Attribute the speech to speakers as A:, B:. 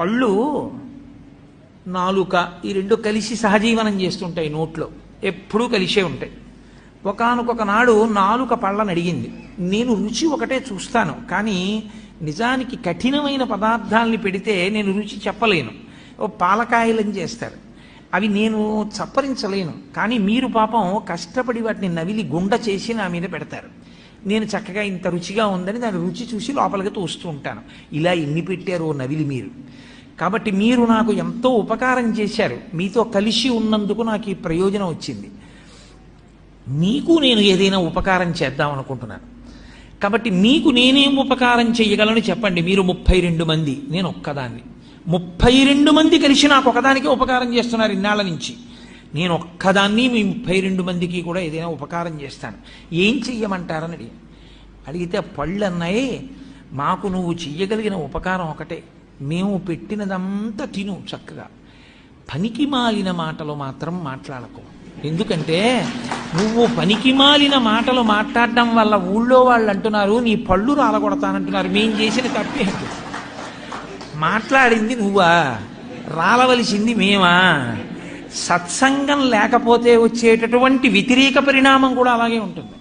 A: పళ్ళు, నాలుక ఈ రెండు కలిసి సహజీవనం చేస్తుంటాయి, నోట్లో ఎప్పుడూ కలిసే ఉంటాయి. ఒకానొక నాడు నాలుక పళ్ళని అడిగింది, నేను రుచి ఒకటే చూస్తాను, కానీ నిజానికి కఠినమైన పదార్థాలని పెడితే నేను రుచి చెప్పలేను. ఓ పాలకాయలని చేస్తారు, అవి నేను చప్పరించలేను, కానీ మీరు పాపం కష్టపడి వాటిని నవిలి గుండ చేసి నా మీద పెడతారు. నేను చక్కగా ఇంత రుచిగా ఉందని దాని రుచి చూసి లోపలికి తోస్తూ ఉంటాను. ఇలా ఎన్ని పెట్టారో నవిలి మీరు. కాబట్టి మీరు నాకు ఎంతో ఉపకారం చేశారు, మీతో కలిసి ఉన్నందుకు నాకు ఈ ప్రయోజనం వచ్చింది. మీకు నేను ఏదైనా ఉపకారం చేద్దాం అనుకుంటున్నాను. కాబట్టి మీకు నేనేం ఉపకారం చెయ్యగలను చెప్పండి. మీరు 32 మంది, నేను ఒక్కదాన్ని. 32 మంది కలిసి నాకు ఒకదానికి ఉపకారం చేస్తున్నారు ఇన్నాళ్ళ నుంచి. నేను ఒక్కదాన్ని మీ 32 మందికి కూడా ఏదైనా ఉపకారం చేస్తాను. ఏం చెయ్యమంటారని అడిగితే పళ్ళు అన్నాయి, మాకు నువ్వు చెయ్యగలిగిన ఉపకారం ఒకటే, మేము పెట్టినదంతా తిను చక్కగా, పనికి మాలిన మాటలు మాత్రం మాట్లాడకు. ఎందుకంటే నువ్వు పనికి మాలిన మాటలు మాట్లాడడం వల్ల ఊళ్ళో వాళ్ళు అంటున్నారు నీ పళ్ళు రాలగొడతానంటున్నారు. మేం చేసిన తప్పే. మాట్లాడింది నువ్వా, రాలవలసింది మేమా? సత్సంగం లేకపోతే వచ్చేటటువంటి వ్యతిరేక పరిణామం కూడా అలాగే ఉంటుంది.